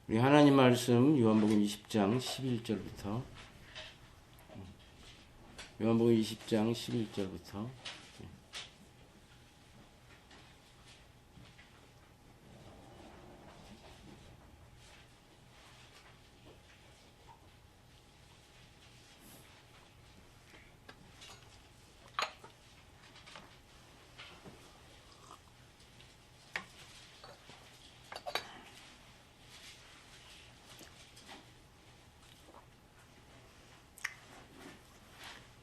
우리 하나님 말씀 요한복음 20장 11절부터 요한복음 20장 11절부터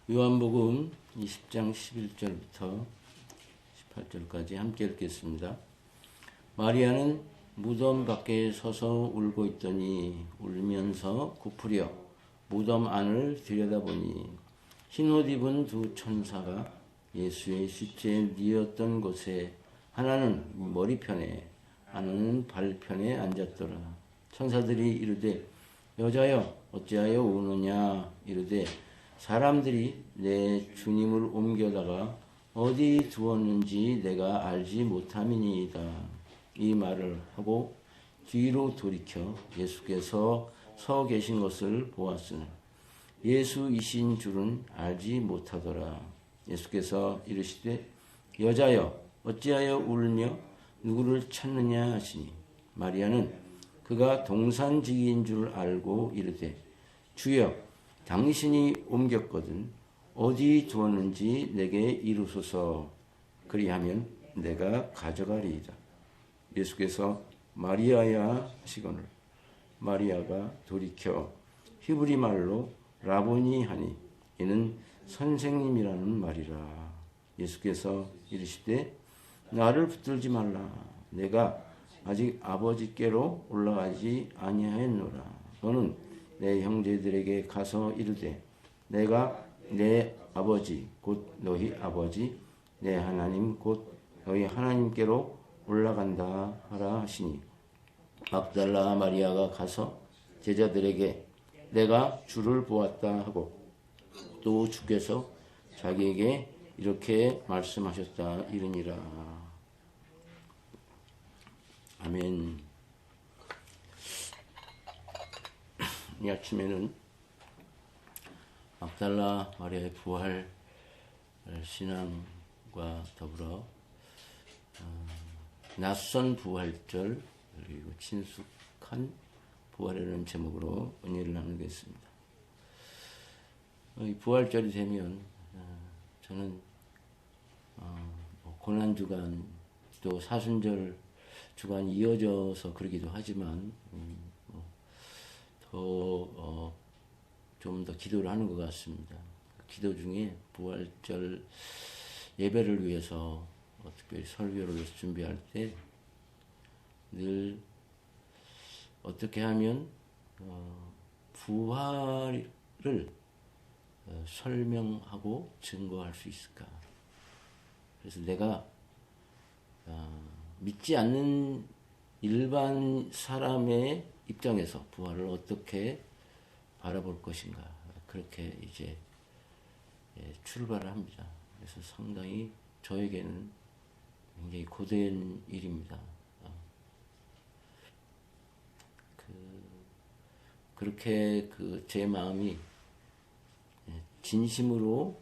요한복음 20장 11절부터 18절까지 함께 읽겠습니다. 마리아는 무덤 밖에 서서 울고 있더니 울면서 굽으려 무덤 안을 들여다보니 흰옷 입은 두 천사가 예수의 시체에 뉘었던 곳에 하나는 머리편에 하나는 발편에 앉았더라. 천사들이 이르되 여자여 어찌하여 우느냐 이르되 사람들이 내 주님을 옮겨다가 어디 두었는지 내가 알지 못함이니이다. 이 말을 하고 뒤로 돌이켜 예수께서 서 계신 것을 보았으나 예수이신 줄은 알지 못하더라. 예수께서 이르시되 여자여 어찌하여 울며 누구를 찾느냐 하시니 마리아는 그가 동산지기인 줄 알고 이르되 주여 당신이 옮겼거든 어디 두었는지 내게 이루소서. 그리하면 내가 가져가리이다. 예수께서 마리아야 하시거늘 마리아가 돌이켜 히브리 말로 라보니 하니 이는 선생님이라는 말이라. 예수께서 이르시되 나를 붙들지 말라. 내가 아직 아버지께로 올라가지 아니하였노라. 너는 내 형제들에게 가서 이르되 내가 내 아버지 곧 너희 아버지 내 하나님 곧 너희 하나님께로 올라간다 하라 하시니 막달라 마리아가 가서 제자들에게 내가 주를 보았다 하고 또 주께서 자기에게 이렇게 말씀하셨다 이르니라. 아멘. 이 아침에는 막달라 마리아의 부활 신앙과 더불어 낯선 부활절 그리고 친숙한 부활이라는 제목으로 은혜를 나누겠습니다. 이 부활절이 되면 저는 고난주간 또 사순절 주간이 이어져서 그러기도 하지만 좀 더 기도를 하는 것 같습니다. 기도 중에 부활절 예배를 위해서 특별히 설교를 위해서 준비할 때 늘 어떻게 하면 부활을 설명하고 증거할 수 있을까. 그래서 내가 믿지 않는 일반 사람의 입장에서 부활을 어떻게 바라볼 것인가. 그렇게 이제 출발을 합니다. 그래서 상당히 저에게는 굉장히 고된 일입니다. 그렇게 제 마음이 진심으로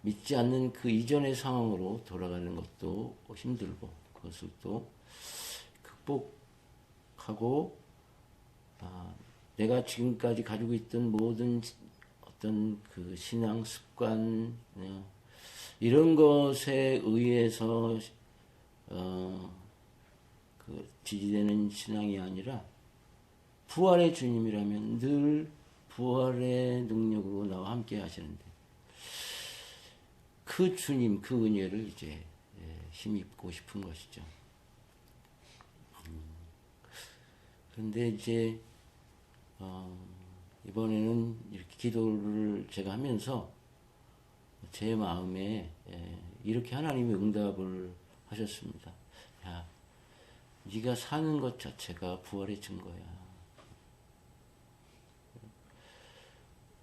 믿지 않는 그 이전의 상황으로 돌아가는 것도 힘들고 그것을 또 극복하고 내가 지금까지 가지고 있던 모든 어떤 그 신앙 습관 이런 것에 의해서 지지되는 신앙이 아니라 부활의 주님이라면 늘 부활의 능력으로 나와 함께 하시는데 그 주님 그 은혜를 이제 힘입고 싶은 것이죠. 그런데 이제 이번에는 이렇게 기도를 제가 하면서 제 마음에 이렇게 하나님이 응답을 하셨습니다. 야, 네가 사는 것 자체가 부활의 증거야.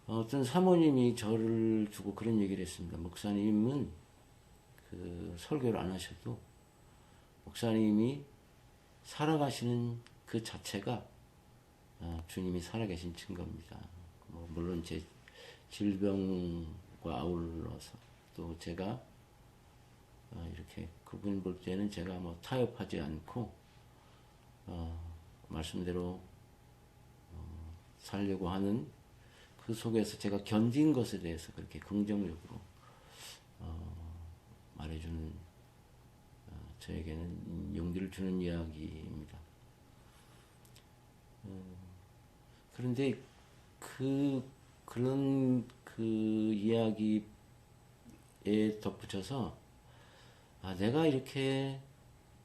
어떤 사모님이 저를 두고 그런 얘기를 했습니다. 목사님은 설교를 안 하셔도 목사님이 살아가시는 그 자체가 주님이 살아계신 증거입니다. 물론 제 질병과 아울러서 또 제가 이렇게 그분 볼 때는 제가 뭐 타협하지 않고 말씀대로 살려고 하는 그 속에서 제가 견딘 것에 대해서 그렇게 긍정적으로 말해주는 저에게는 용기를 주는 이야기입니다. 그런데 그런 이야기에 덧붙여서 내가 이렇게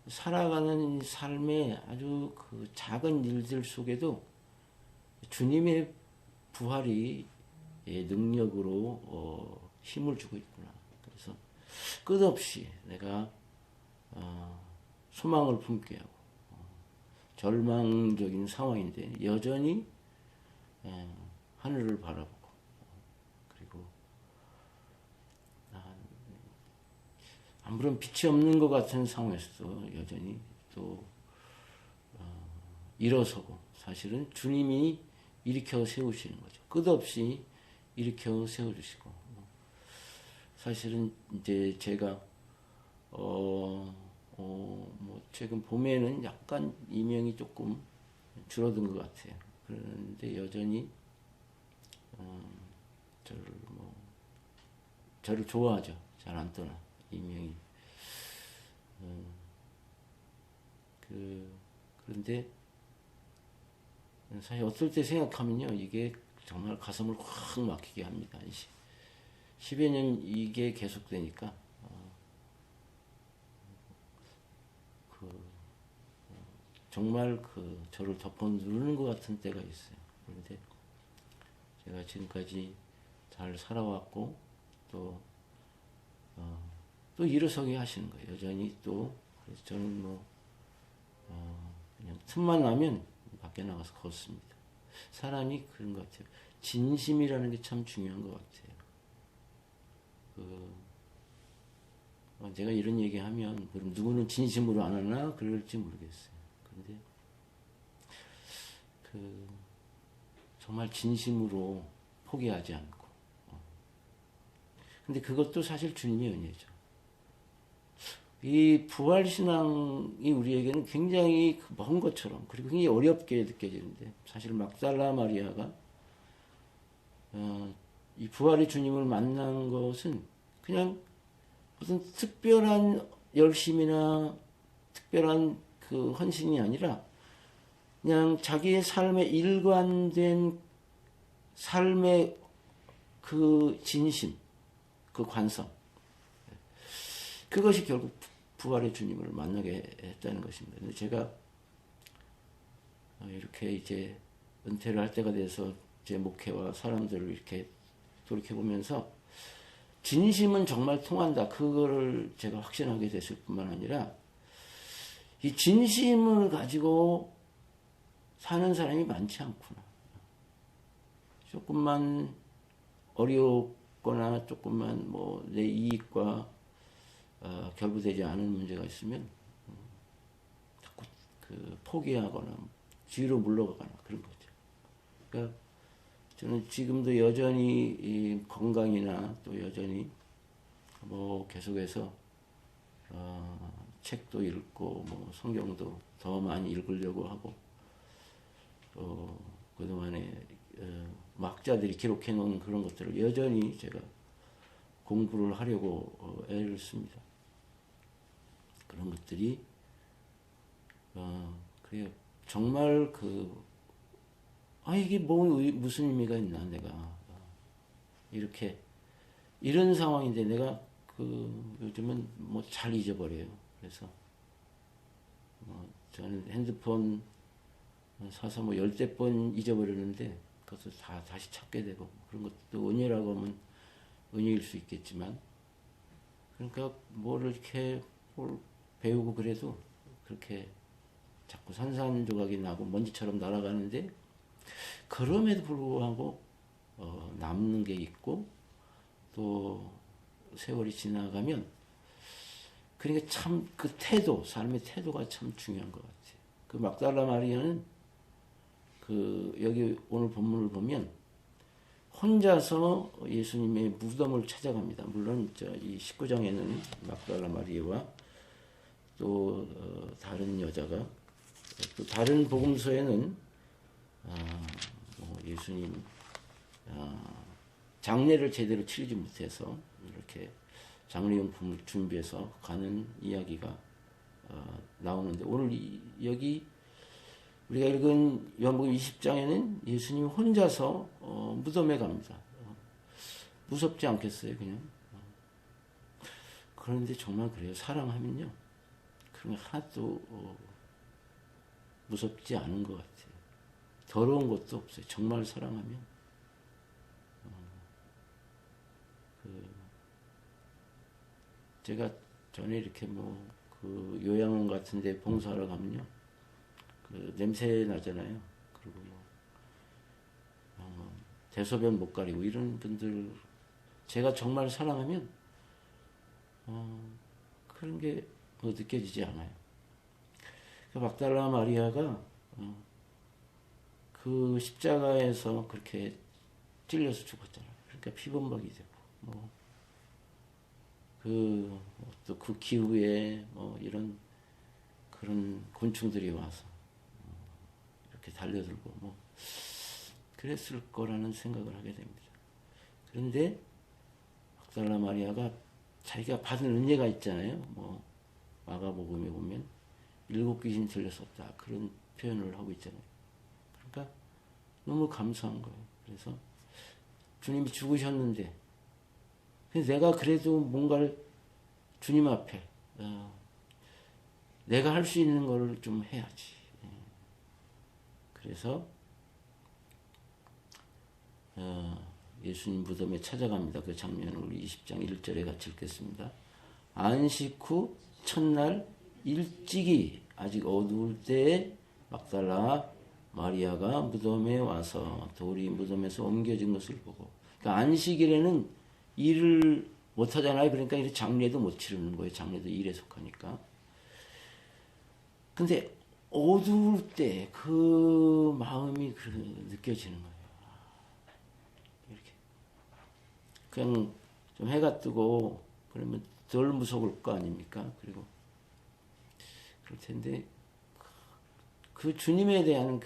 살아가는 삶의 아주 그 작은 일들 속에도 주님의 부활이 능력으로 힘을 주고 있구나. 그래서 끝없이 내가 소망을 품게 하고 절망적인 상황인데 여전히 하늘을 바라보고 그리고 아무런 빛이 없는 것 같은 상황에서도 여전히 또 일어서고 사실은 주님이 일으켜 세우시는 거죠. 끝없이 일으켜 세워주시고 사실은 이제 제가 뭐 최근 봄에는 약간 이명이 조금 줄어든 것 같아요. 그런데 여전히 저를 좋아하죠. 잘 안 떠나 이명이. 그런데 사실 어떨 때 생각하면요, 이게 정말 가슴을 확 막히게 합니다. 10여 년 이게 계속되니까 정말 저를 덮어 누르는 것 같은 때가 있어요. 그런데 제가 지금까지 잘 살아왔고 또 일어서게 하시는 거예요. 여전히 또 그래서 저는 그냥 틈만 나면 밖에 나가서 걷습니다. 사람이 그런 것 같아요. 진심이라는 게 참 중요한 것 같아요. 제가 이런 얘기하면 그럼 누구는 진심으로 안 하나 그럴지 모르겠어요. 그런데 정말 진심으로 포기하지 않고 근데 그것도 사실 주님의 은혜죠. 이 부활신앙이 우리에게는 굉장히 먼 것처럼 그리고 굉장히 어렵게 느껴지는데 사실 막달라 마리아가 이 부활의 주님을 만난 것은 그냥 무슨 특별한 열심이나 특별한 그 헌신이 아니라 그냥 자기의 삶에 일관된 삶의 그 진심, 그 관성 그것이 결국 부활의 주님을 만나게 했다는 것입니다. 근데 제가 이렇게 이제 은퇴를 할 때가 돼서 제 목회와 사람들을 이렇게 돌이켜보면서 진심은 정말 통한다. 그거를 제가 확신하게 됐을 뿐만 아니라 이 진심을 가지고 사는 사람이 많지 않구나. 조금만 어렵거나 조금만 뭐 내 이익과 결부되지 않은 문제가 있으면 자꾸 포기하거나 뒤로 물러가거나 그런 거죠. 그러니까 저는 지금도 여전히 이 건강이나 또 여전히 뭐 계속해서 책도 읽고 뭐 성경도 더 많이 읽으려고 하고 또 그동안에 막자들이 기록해 놓은 그런 것들을 여전히 제가 공부를 하려고 애를 씁니다. 그런 것들이 그래요. 정말 이게 무슨 의미가 있나 내가 이렇게 이런 상황인데 내가 요즘은 뭐 잘 잊어버려요. 그래서 저는 핸드폰 사서 뭐 10대 번 잊어버렸는데 그것도 다시 찾게 되고 그런 것도 은혜라고 하면 은혜일 수 있겠지만 그러니까 뭘 이렇게 배우고 그래도 그렇게 자꾸 산산조각이 나고 먼지처럼 날아가는데 그럼에도 불구하고 남는 게 있고 또 세월이 지나가면 그러니까 참 그 태도, 삶의 태도가 참 중요한 것 같아요. 그 막달라 마리아는 여기 오늘 본문을 보면 혼자서 예수님의 무덤을 찾아갑니다. 물론 이 19장에는 막달라 마리아와 또 다른 여자가, 또 다른 복음서에는 예수님 장례를 제대로 치르지 못해서 이렇게 장례용품을 준비해서 가는 이야기가 나오는데, 오늘 여기 우리가 읽은 요한복음 20장에는 예수님이 혼자서 무덤에 갑니다. 무섭지 않겠어요, 그냥? 그런데 정말 그래요. 사랑하면요, 그런 게 하나도 무섭지 않은 것 같아요. 더러운 것도 없어요. 정말 사랑하면. 제가 전에 이렇게 요양원 같은데 봉사하러 가면요, 냄새 나잖아요. 그리고 대소변 못 가리고 이런 분들, 제가 정말 사랑하면 그런 게 느껴지지 않아요. 막달라 마리아가 그 십자가에서 그렇게 찔려서 죽었잖아요. 그러니까 피범벅이 되고, 또 그 기후에 이런 그런 곤충들이 와서 이렇게 달려들고 그랬을 거라는 생각을 하게 됩니다. 그런데 막달라 마리아가 자기가 받은 은혜가 있잖아요. 마가복음에 보면 7 귀신 들렸었다, 그런 표현을 하고 있잖아요. 그러니까 너무 감사한 거예요. 그래서 주님이 죽으셨는데 내가 그래도 뭔가를 주님 앞에 내가 할 수 있는 걸 좀 해야지. 그래서 예수님 무덤에 찾아갑니다. 그 장면을 우리 20장 1절에 같이 읽겠습니다. 안식 후 첫날 일찍이 아직 어두울 때에 막달라 마리아가 무덤에 와서 돌이 무덤에서 옮겨진 것을 보고, 그러니까 안식일에는 일을 못 하잖아요. 그러니까 이렇게 장례도 못 치르는 거예요. 장례도 일에 속하니까. 근데 어두울 때 그 마음이 느껴지는 거예요. 이렇게 그냥 좀 해가 뜨고 그러면 덜 무서울 거 아닙니까? 그리고 그럴 텐데 그 주님에 대한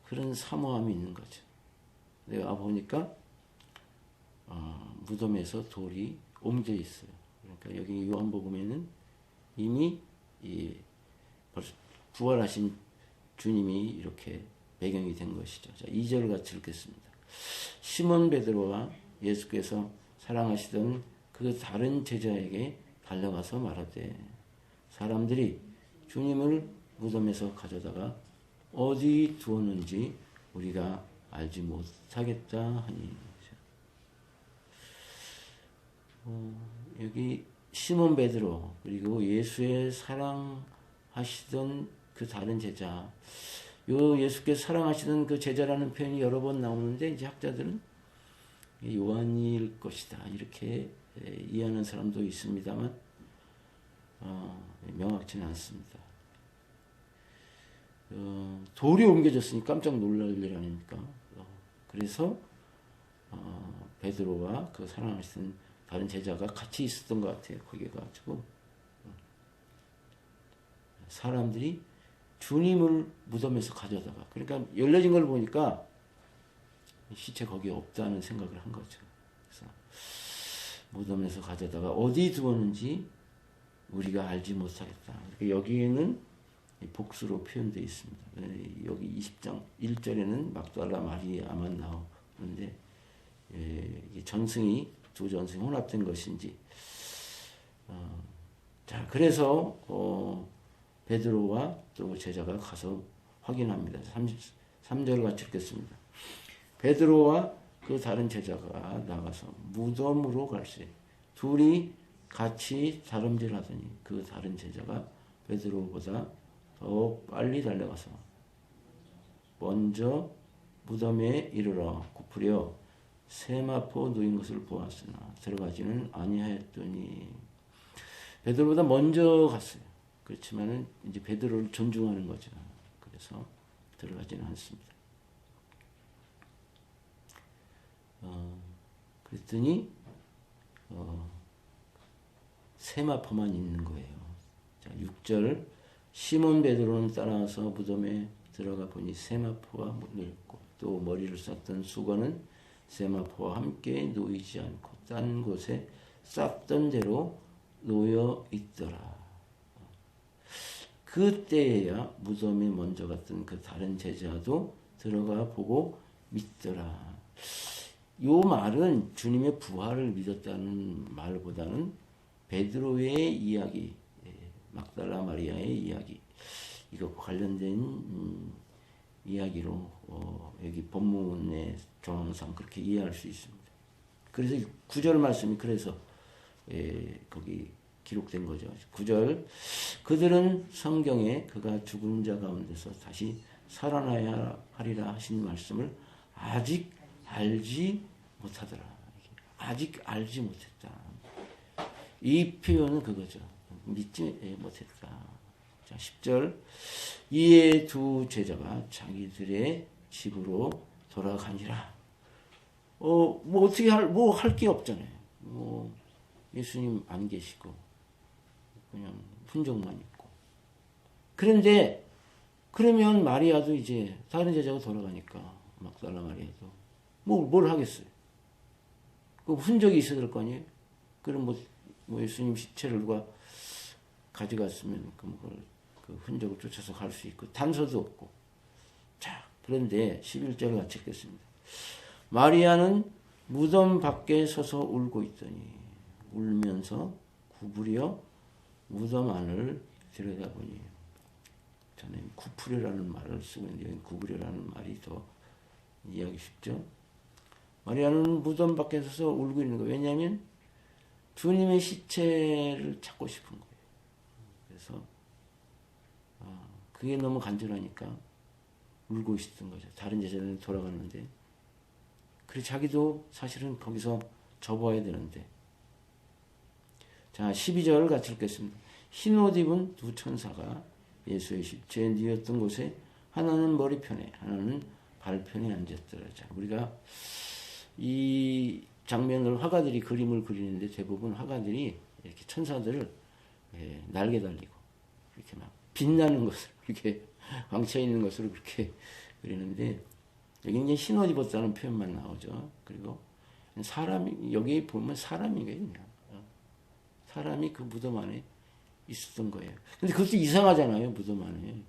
그런 사모함이 있는 거죠. 내가 보니까 무덤에서 돌이 옮겨 있어요. 그러니까 여기 요한복음에는 이미 벌써 부활하신 주님이 이렇게 배경이 된 것이죠. 자, 2절 같이 읽겠습니다. 시몬 베드로와 예수께서 사랑하시던 그 다른 제자에게 달려가서 말하되, 사람들이 주님을 무덤에서 가져다가 어디 두었는지 우리가 알지 못하겠다 하니. 여기 시몬 베드로 그리고 예수의 사랑하시던 그 다른 제자, 예수께서 사랑하시던 그 제자라는 표현이 여러 번 나오는데, 이제 학자들은 요한일 것이다 이렇게 이해하는 사람도 있습니다만 명확치는 않습니다. 돌이 옮겨졌으니 깜짝 놀랄 일 아닙니까? 그래서 베드로와 그 사랑하시던 다른 제자가 같이 있었던 것 같아요. 거기에 가지고 사람들이 주님을 무덤에서 가져다가, 그러니까 열려진 걸 보니까 시체 거기에 없다는 생각을 한 거죠. 그래서 무덤에서 가져다가 어디 두었는지 우리가 알지 못하겠다. 여기에는 복수로 표현되어 있습니다. 여기 20장 1절에는 막달라 마리아만 나오는데, 전승이 두 전승이 혼합된 것인지. 자, 그래서 베드로와 또 제자가 가서 확인합니다. 33절 같이 읽겠습니다. 베드로와 그 다른 제자가 나가서 무덤으로 갈새 둘이 같이 다름질하더니 그 다른 제자가 베드로보다 더 빨리 달려가서 먼저 무덤에 이르러 굽으려 세마포 놓인 것을 보았으나 들어가지는 아니하였더니, 베드로보다 먼저 갔어요. 그렇지만은 이제 베드로를 존중하는 거죠. 그래서 들어가지는 않습니다. 그랬더니 세마포만 있는 거예요. 자, 6절 시몬 베드로는 따라와서 무덤에 들어가 보니 세마포가 묻어있고 또 머리를 쌌던 수건은 세마포와 함께 놓이지 않고 딴 곳에 쌌던 대로 놓여 있더라. 그때야 무덤에 먼저 갔던 그 다른 제자도 들어가 보고 믿더라. 요 말은 주님의 부활을 믿었다는 말보다는 베드로의 이야기, 막달라 마리아의 이야기, 이거 관련된 이야기로 여기 본문의 정황상 그렇게 이해할 수 있습니다. 그래서 9절 말씀이 그래서 거기 기록된 거죠. 9절 그들은 성경에 그가 죽은 자 가운데서 다시 살아나야 하리라 하신 말씀을 아직 알지 못하더라. 아직 알지 못했다. 이 표현은 그거죠. 믿지 못했다. 자, 10절 이에 두 제자가 자기들의 집으로 돌아가니라. 뭐 어떻게 할 게 없잖아요. 뭐 예수님 안 계시고 그냥 흔적만 있고. 그런데 그러면 마리아도 이제 다른 제자가 돌아가니까 막달라 마리아도 뭘 하겠어요. 그 흔적이 있어야 될 거 아니에요. 그럼 뭐 예수님 시체를 누가 가져갔으면 그 흔적을 쫓아서 갈 수 있고 단서도 없고. 자, 그런데 11절 같이 읽겠습니다. 마리아는 무덤 밖에 서서 울고 있더니 울면서 구부려 무덤 안을 들여다보니, 저는 구부려라는 말을 쓰고 있는데 구부려라는 말이 더 이해하기 쉽죠. 마리아는 무덤 밖에 서서 울고 있는 거예요. 왜냐하면 주님의 시체를 찾고 싶은 거예요. 그래서 그게 너무 간절하니까 울고 있었던 거죠. 다른 제자들은 돌아갔는데, 그래 자기도 사실은 거기서 접어야 되는데. 자, 12절 같이 읽겠습니다. 흰 옷 입은 두 천사가 예수의 시체에 뉘었던 곳에 하나는 머리편에 하나는 발편에 앉았더라. 자, 우리가 이 장면을 화가들이 그림을 그리는데 대부분 화가들이 이렇게 천사들을 날개 달리고 이렇게 막 빛나는 것을 이렇게 광채 있는 것으로 그렇게 그리는데, 여기 이제 흰 옷 입었다는 표현만 나오죠. 그리고 사람이, 여기 보면 사람이거든요. 사람이 그 무덤 안에 있었던 거예요. 근데 그것도 이상하잖아요, 무덤 안에.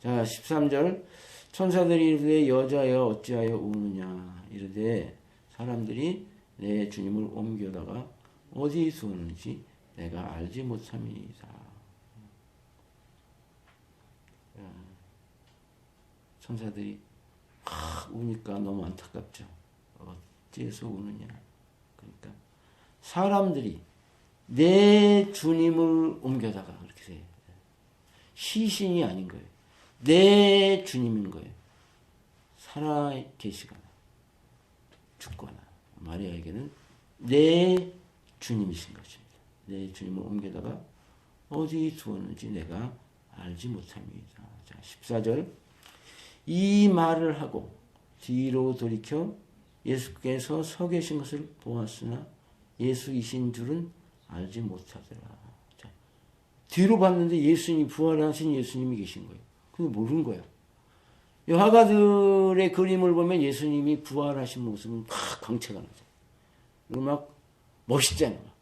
자, 13절. 천사들이 이르되 여자여 어찌하여 우느냐 이르되 사람들이 내 주님을 옮겨다가 어디 두었는지 내가 알지 못함이다. 천사들이 우니까 너무 안타깝죠. 어째서 우느냐. 그러니까 사람들이 내 주님을 옮겨다가 그렇게 돼요. 시신이 아닌 거예요. 내 주님인 거예요. 살아 계시거나 죽거나 마리아에게는 내 주님이신 것입니다. 내 주님을 옮겨다가 어디 두었는지 내가 알지 못합니다. 자, 14절. 이 말을 하고 뒤로 돌이켜 예수께서 서 계신 것을 보았으나 예수이신 줄은 알지 못하더라. 자, 뒤로 봤는데 예수님이, 부활하신 예수님이 계신 거예요. 근데 모르는 거예요. 이 화가들의 그림을 보면 예수님이 부활하신 모습은 막 광채가 나죠. 그리고 막 멋있잖아요.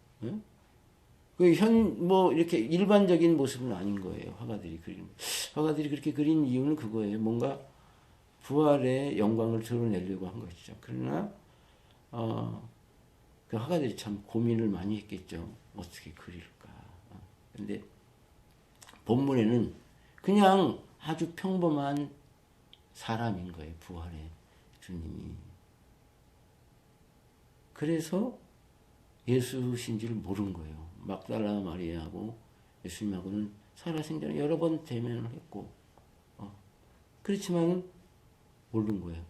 뭐 이렇게 일반적인 모습은 아닌 거예요. 화가들이 그렇게 그린 이유는 그거예요. 뭔가 부활의 영광을 드러내려고 한 것이죠. 그러나 그 화가들이 참 고민을 많이 했겠죠. 어떻게 그릴까. 근데 본문에는 그냥 아주 평범한 사람인 거예요. 부활의 주님이. 그래서 예수신지를 모른 거예요. 막달라 마리아하고 예수님하고는 살아생전에 여러 번 대면을 했고, 그렇지만 모른 거예요.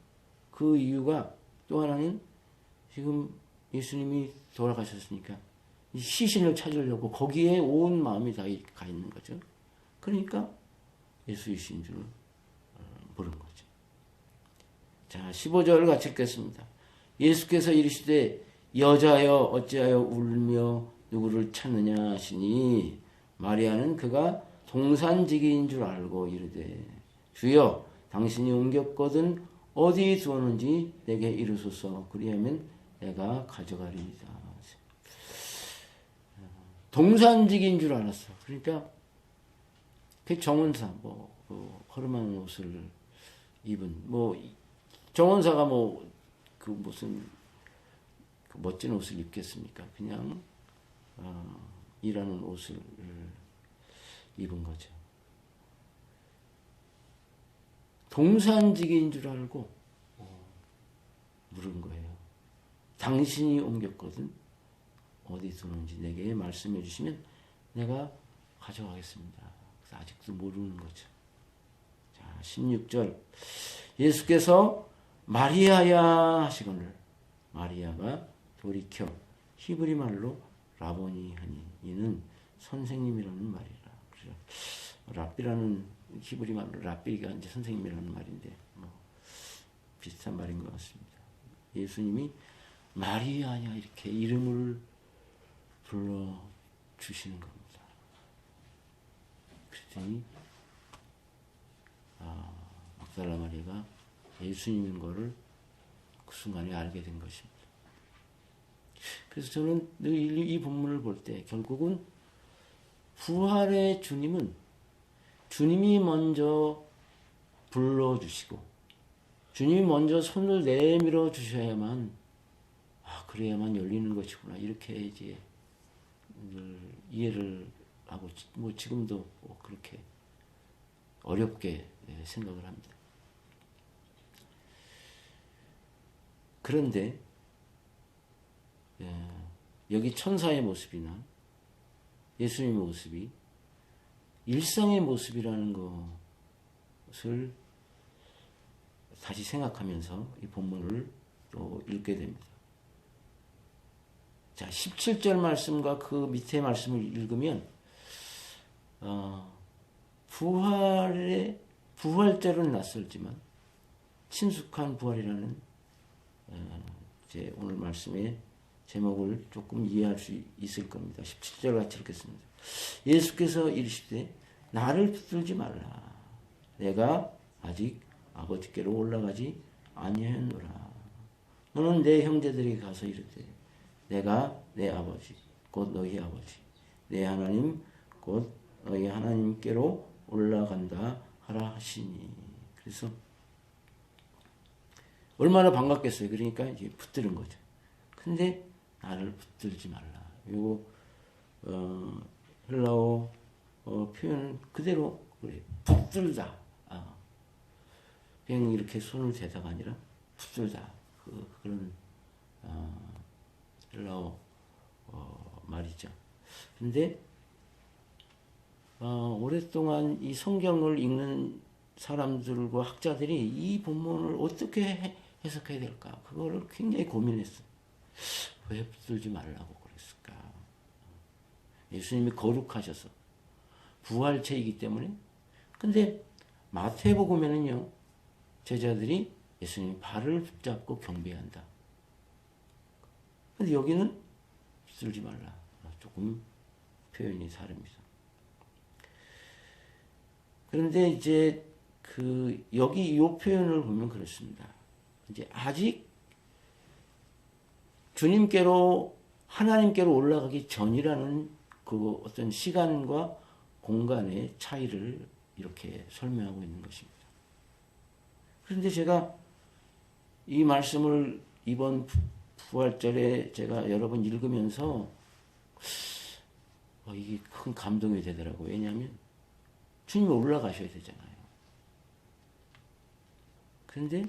그 이유가 또 하나는 지금 예수님이 돌아가셨으니까 시신을 찾으려고 거기에 온 마음이 다 가 있는 거죠. 그러니까 예수이신 줄 모른 거죠. 자, 15절 같이 읽겠습니다. 예수께서 이르시되 여자여 어찌하여 울며 누구를 찾느냐 하시니 마리아는 그가 동산지기인 줄 알고 이르되 주여 당신이 옮겼거든 어디 두었는지 내게 이르소서 그리하면 내가 가져가리이다. 동산지기인 줄 알았어. 그러니까 그 정원사 허름한 옷을 입은 정원사가 그 무슨 그 멋진 옷을 입겠습니까? 그냥 일하는 옷을 입은 거죠. 동산지기인 줄 알고 물은 거예요. 당신이 옮겼거든 어디 두는지 내게 말씀해 주시면 내가 가져가겠습니다. 그래서 아직도 모르는 거죠. 자, 16절 예수께서 마리아야 하시거늘 마리아가 돌이켜 히브리 말로 라보니 하니 이는 선생님이라는 말이라. 그래서 랍비라는 히브리 말로 랍비가 이제 선생님이라는 말인데 비슷한 말인 것 같습니다. 예수님이 마리아야 이렇게 이름을 불러 주시는 겁니다. 그랬더니 막달라 마리아가 예수님인 거를 그 순간에 알게 된 것입니다. 그래서 저는 늘 이 본문을 볼 때 결국은 부활의 주님은 주님이 먼저 불러주시고 주님이 먼저 손을 내밀어 주셔야만 그래야만 열리는 것이구나 이렇게 이제 늘 이해를 하고 지금도 그렇게 어렵게 생각을 합니다. 그런데 여기 천사의 모습이나 예수님의 모습이 일상의 모습이라는 것을 다시 생각하면서 이 본문을 또 읽게 됩니다. 자, 17절 말씀과 그 밑에 말씀을 읽으면 부활절은 낯설지만 친숙한 부활이라는 이제 오늘 말씀의 제목을 조금 이해할 수 있을 겁니다. 17절 같이 읽겠습니다. 예수께서 이르시되 나를 붙들지 말라. 내가 아직 아버지께로 올라가지 아니하였노라. 너는 내 형제들에게 가서 이르되 내가 내 아버지 곧 너희 아버지 내 하나님 곧 너희 하나님께로 올라간다 하라 하시니. 그래서 얼마나 반갑겠어요. 그러니까 이제 붙드는 거죠. 근데 나를 붙들지 말라. 이거 헬라어 표현 그대로 그래. 붙들다. 그냥 이렇게 손을 대다가 아니라 붙들다. 그런 헬라어 말이죠. 근데 오랫동안 이 성경을 읽는 사람들과 학자들이 이 본문을 어떻게 해석해야 될까? 그거를 굉장히 고민했어요. 왜 붙들지 말라고 그랬을까? 예수님이 거룩하셔서 부활체이기 때문에. 근데 마태복음에는요, 제자들이 예수님 발을 붙잡고 경배한다. 근데 여기는 붙들지 말라. 조금 표현이 다릅니다. 그런데 이제 여기 이 표현을 보면 그렇습니다. 이제 아직 주님께로 하나님께로 올라가기 전이라는 그 어떤 시간과 공간의 차이를 이렇게 설명하고 있는 것입니다. 그런데 제가 이 말씀을 이번 부활절에 제가 여러 번 읽으면서 이게 큰 감동이 되더라고요. 왜냐하면 주님이 올라가셔야 되잖아요. 그런데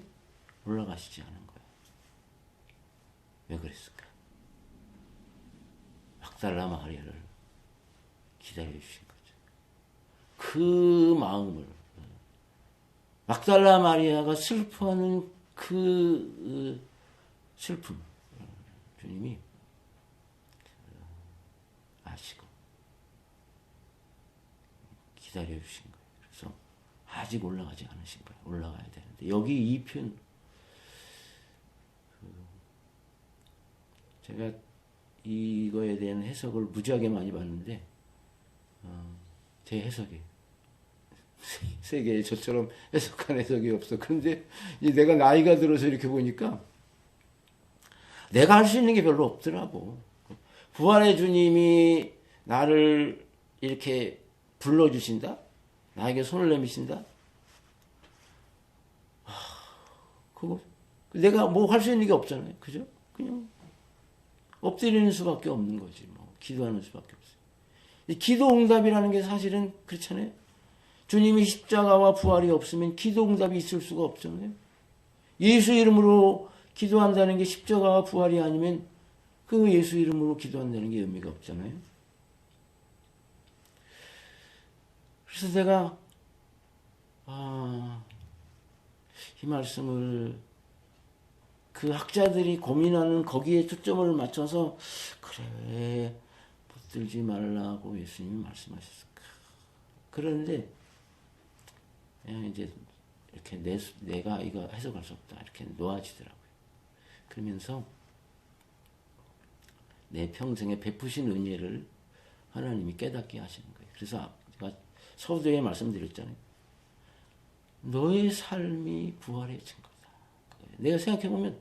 올라가시지 않은 거예요. 왜 그랬을까? 막달라 마리아를 기다려 주신 거죠. 그 마음을 막달라 마리아가 슬퍼하는 그 슬픔 주님이 기다려 주신 거예요. 그래서 아직 올라가지 않으신 거예요. 올라가야 되는데 여기 이 표현 제가 이거에 대한 해석을 무지하게 많이 봤는데 제 해석이 세계에 저처럼 해석한 해석이 없어. 그런데 내가 나이가 들어서 이렇게 보니까 내가 할 수 있는 게 별로 없더라고. 부활의 주님이 나를 이렇게 불러주신다? 나에게 손을 내미신다? 그거 내가 뭐 할 수 있는 게 없잖아요. 그죠? 그냥 엎드리는 수밖에 없는 거지. 뭐 기도하는 수밖에 없어요. 이 기도 응답이라는 게 사실은 그렇잖아요. 주님이 십자가와 부활이 없으면 기도 응답이 있을 수가 없잖아요. 예수 이름으로 기도한다는 게 십자가와 부활이 아니면 그 예수 이름으로 기도한다는 게 의미가 없잖아요. 그래서 내가 이 말씀을 그 학자들이 고민하는 거기에 초점을 맞춰서 그래 왜 붙들지 말라고 예수님이 말씀하셨을까. 그런데 그냥 이제 이렇게 내가 이거 해석할 수 없다 이렇게 놓아지더라고요. 그러면서 내 평생에 베푸신 은혜를 하나님이 깨닫게 하시는 거예요. 그래서 제가 서두에 말씀드렸잖아요. 너의 삶이 부활의 증거다. 내가 생각해보면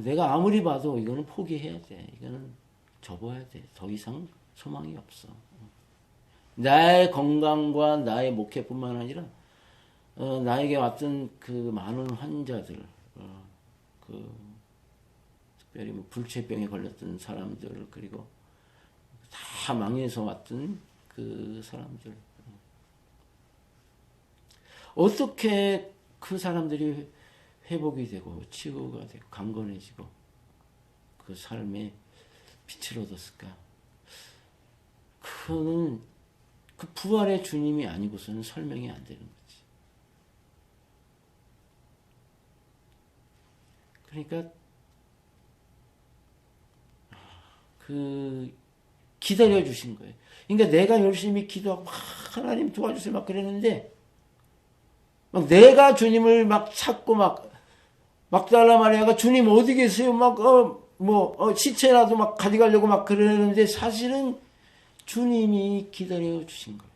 내가 아무리 봐도 이거는 포기해야 돼. 이거는 접어야 돼. 더 이상 소망이 없어. 나의 건강과 나의 목회뿐만 아니라 나에게 왔던 그 많은 환자들, 특별히 뭐 불치병에 걸렸던 사람들, 그리고 다 망해서 왔던 그 사람들, 어떻게 그 사람들이 회복이 되고 치유가 되고 강건해지고 그 삶에 빛을 얻었을까? 그거는 그 부활의 주님이 아니고서는 설명이 안 되는 거지. 그러니까 그 기다려 주신 거예요. 그러니까 내가 열심히 기도하고 하나님 도와주세요 막 그랬는데 막 내가 주님을 막 찾고 막달라 마리아가 주님 어디 계세요? 시체라도 막 가져가려고 막 그러는데 사실은 주님이 기다려 주신 거예요.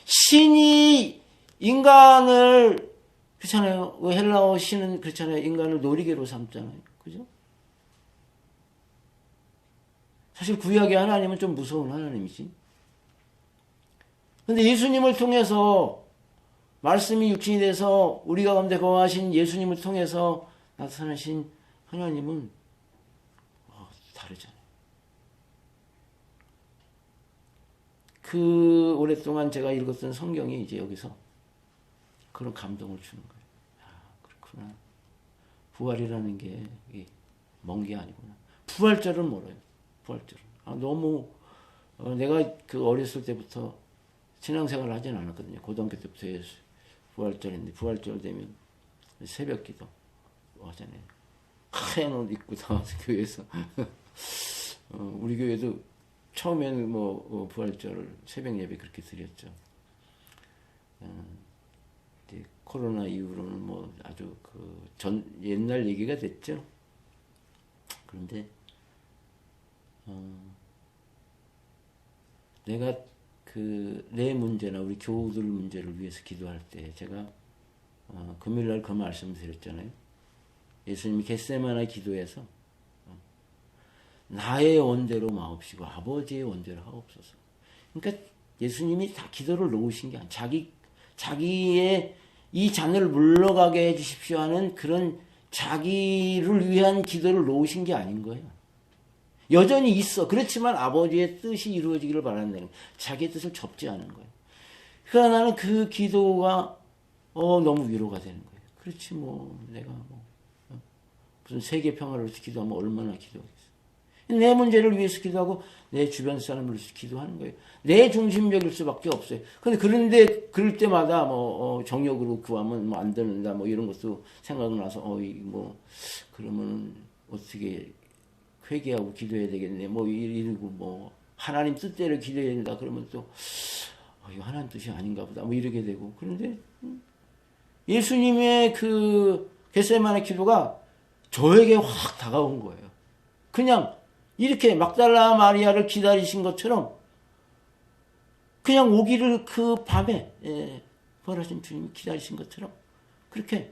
신이 인간을 그렇잖아요. 헬라어 신은 그렇잖아요. 인간을 놀이개로 삼잖아요. 그죠? 사실 구약의 하나님은 좀 무서운 하나님이지. 근데 예수님을 통해서 말씀이 육신이 돼서 우리 가운데 거하신 예수님을 통해서 나타나신 하나님은 다르잖아요. 그 오랫동안 제가 읽었던 성경이 이제 여기서 그런 감동을 주는 거예요. 그렇구나. 부활이라는 게 먼 게 아니구나. 부활절은 멀어요. 부활절은. 너무 내가 그 어렸을 때부터 신앙생활을 하진 않았거든요. 고등학교 때부터 부활절인데 부활절 되면 새벽 기도 하잖아요. 하얀 옷 입고 나와서 교회에서 우리 교회도 처음에는 부활절 새벽 예배 그렇게 드렸죠. 코로나 이후로는 아주 옛날 얘기가 됐죠. 그런데 내가 내 문제나 우리 교우들 문제를 위해서 기도할 때 제가 금요일날 그 말씀을 드렸잖아요. 예수님이 겟세마네 기도해서 나의 원대로 마옵시고 아버지의 원대로 하옵소서. 그러니까 예수님이 다 기도를 놓으신 게 아니라 자기의 이 잔을 물러가게 해주십시오 하는 그런 자기를 위한 기도를 놓으신 게 아닌 거예요. 여전히 있어. 그렇지만 아버지의 뜻이 이루어지기를 바란다는 자기의 뜻을 접지 않은 거예요. 그러나 나는 그 기도가 너무 위로가 되는 거예요. 그렇지 내가 무슨 세계 평화를 위해서 기도하면 얼마나 기도하겠어. 내 문제를 위해서 기도하고 내 주변 사람을 위해서 기도하는 거예요. 내 중심적일 수밖에 없어요. 그런데 그럴 때마다 정욕으로 구하면 안 되는다 이런 것도 생각나서 그러면 어떻게 회개하고 기도해야 되겠네 이러고 하나님 뜻대로 기도해야 된다. 그러면 또 이거 하나님 뜻이 아닌가 보다. 뭐 이러게 되고. 그런데 예수님의 그 겟세마네 기도가 저에게 확 다가온 거예요. 그냥 이렇게 막달라 마리아를 기다리신 것처럼 그냥 오기를 그 밤에 부활하신 주님이 기다리신 것처럼 그렇게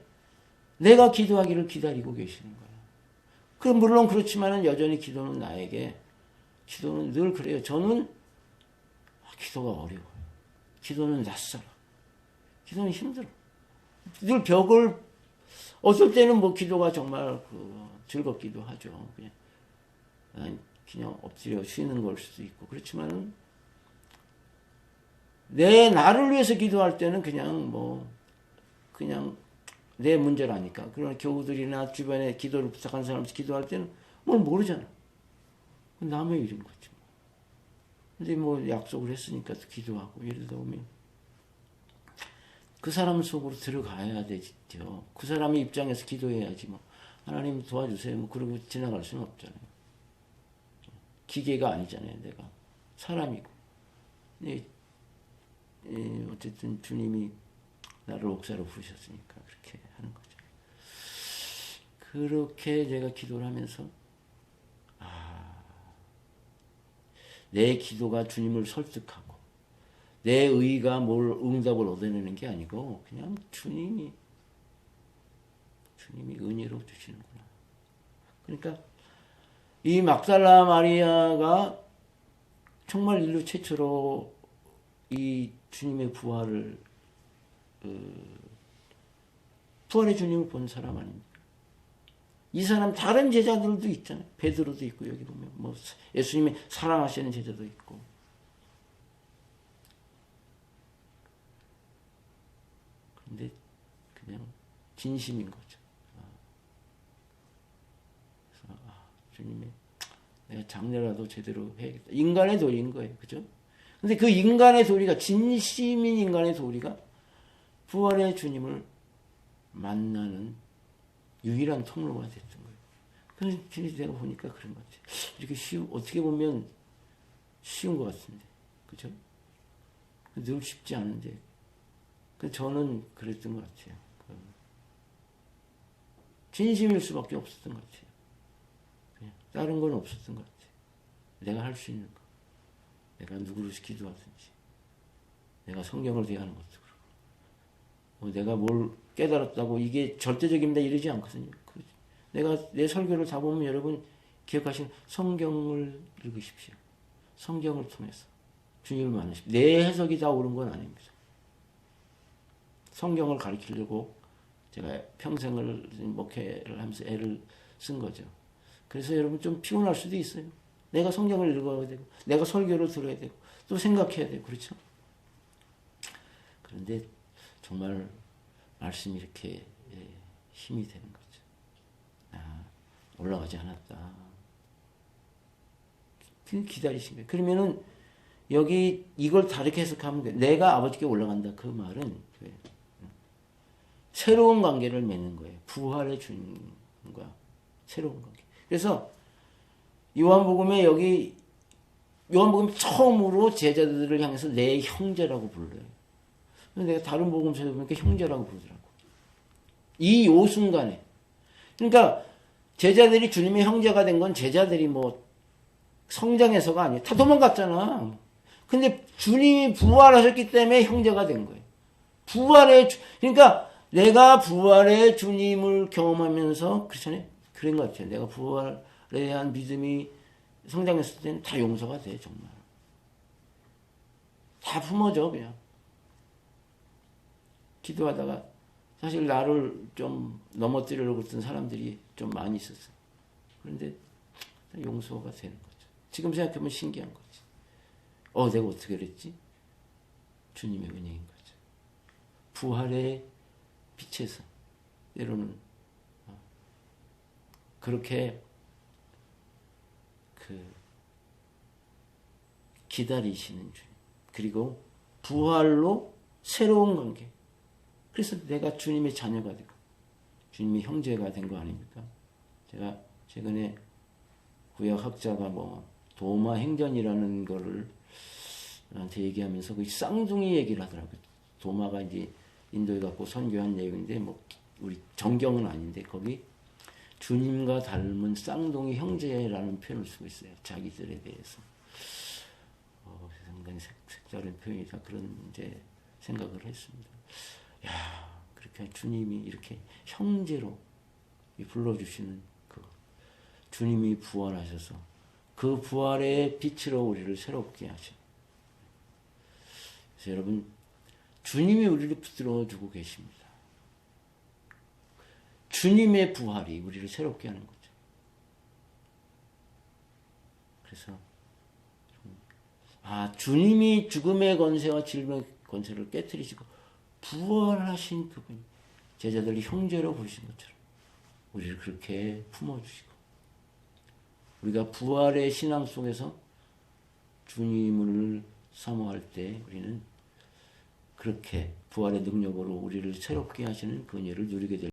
내가 기도하기를 기다리고 계시는 거예요. 물론 그렇지만은 여전히 기도는 나에게 기도는 늘 그래요. 저는 기도가 어려워요. 기도는 낯설어. 기도는 힘들어. 늘 벽을 어떨 때는 뭐 기도가 정말 즐겁기도 하죠. 그냥 엎드려 쉬는 걸 수도 있고 그렇지만은 나를 위해서 기도할 때는 그냥 내 문제라니까. 그러나 교우들이나 주변에 기도를 부탁한 사람한테 기도할 때는 뭘 모르잖아. 남의 일인 거죠. 근데 뭐 약속을 했으니까 또 기도하고 이러다 보면 그 사람 속으로 들어가야 되죠. 그 사람의 입장에서 기도해야지 뭐 하나님 도와주세요. 뭐 그러고 지나갈 수는 없잖아요. 기계가 아니잖아요. 내가 사람이고. 어쨌든 주님이 나를 옥사로 부르셨으니까 그렇게 하는 거죠. 그렇게 제가 기도를 하면서 내 기도가 주님을 설득하고 내 의가 뭘 응답을 얻어내는 게 아니고 그냥 주님이 은혜로 주시는구나. 그러니까 이 막달라 마리아가 정말 인류 최초로 이 주님의 부활의 주님을 본 사람 아닙니까? 이 사람 다른 제자들도 있잖아요. 베드로도 있고 여기 보면 뭐 예수님이 사랑하시는 제자도 있고. 그런데 그냥 진심인 거죠. 그래서 주님의 내가 장례라도 제대로 해야겠다. 인간의 도리인 거예요. 그죠? 근데 그 인간의 도리가 진심인 인간의 도리가 부활의 주님을 만나는 유일한 통로가 됐던 거예요. 그래서 내가 보니까 그런 것 같아요. 이렇게 어떻게 보면 쉬운 것 같은데. 그죠? 늘 쉽지 않은데. 저는 그랬던 것 같아요. 진심일 수밖에 없었던 것 같아요. 다른 건 없었던 것 같아요. 내가 할 수 있는 거. 내가 누구를 기도하든지. 내가 성경을 대하는 것도 그렇고. 내가 뭘 깨달았다고 이게 절대적입니다 이러지 않거든요. 내가 내 설교를 다 보면 여러분 기억하시는 성경을 읽으십시오. 성경을 통해서 주님을 만나십시오. 내 해석이 다 옳은 건 아닙니다. 성경을 가르치려고 제가 평생을 목회를 하면서 애를 쓴 거죠. 그래서 여러분 좀 피곤할 수도 있어요. 내가 성경을 읽어야 되고 내가 설교를 들어야 되고 또 생각해야 되고 그렇죠. 그런데 정말 말씀이 이렇게 힘이 되는 거죠. 올라가지 않았다. 기다리신 거예요. 그러면은 여기 이걸 다르게 해석하면 돼요. 내가 아버지께 올라간다. 그 말은 새로운 관계를 맺는 거예요. 부활의 주님과 새로운 관계. 그래서 요한복음에 요한복음 처음으로 제자들을 향해서 내 형제라고 불러요. 내가 다른 복음서에 보니까 형제라고 부르더라고. 요 순간에. 그러니까 제자들이 주님의 형제가 된 건 제자들이 뭐 성장해서가 아니에요. 다 도망갔잖아. 근데 주님이 부활하셨기 때문에 형제가 된 거예요. 그러니까 내가 부활의 주님을 경험하면서 그렇잖아요. 그런 것 같아요. 내가 부활에 대한 믿음이 성장했을 때는 다 용서가 돼, 정말. 다 품어져, 그냥. 기도하다가 사실 나를 좀 넘어뜨리려고 했던 사람들이 좀 많이 있었어요. 그런데 용서가 되는 거죠. 지금 생각해보면 신기한 거지. 내가 어떻게 그랬지? 주님의 은혜인 거죠. 부활의 빛에서 때로는 그렇게 기다리시는 주님. 그리고 부활로 새로운 관계. 그래서 내가 주님의 자녀가 되고 주님의 형제가 된 거 아닙니까? 제가 최근에 구약 학자가 도마 행전이라는 거를 한테 얘기하면서 그 쌍둥이 얘기를 하더라고요. 도마가 이제 인도에 갖고 선교한 내용인데 뭐 우리 정경은 아닌데 거기 주님과 닮은 쌍둥이 형제라는 표현을 쓰고 있어요. 자기들에 대해서. 상당히 색다른 표현이다. 그런 이제 생각을 했습니다. 야, 그렇게 주님이 이렇게 형제로 불러주시는 그 주님이 부활하셔서 그 부활의 빛으로 우리를 새롭게 하셔. 그래서 여러분, 주님이 우리를 붙들어주고 계십니다. 주님의 부활이 우리를 새롭게 하는 거죠. 그래서 주님이 죽음의 권세와 질병의 권세를 깨뜨리시고 부활하신 그분이 제자들이 형제로 보신 것처럼 우리를 그렇게 품어주시고 우리가 부활의 신앙 속에서 주님을 사모할 때 우리는 그렇게 부활의 능력으로 우리를 새롭게 하시는 그 은혜를 누리게 될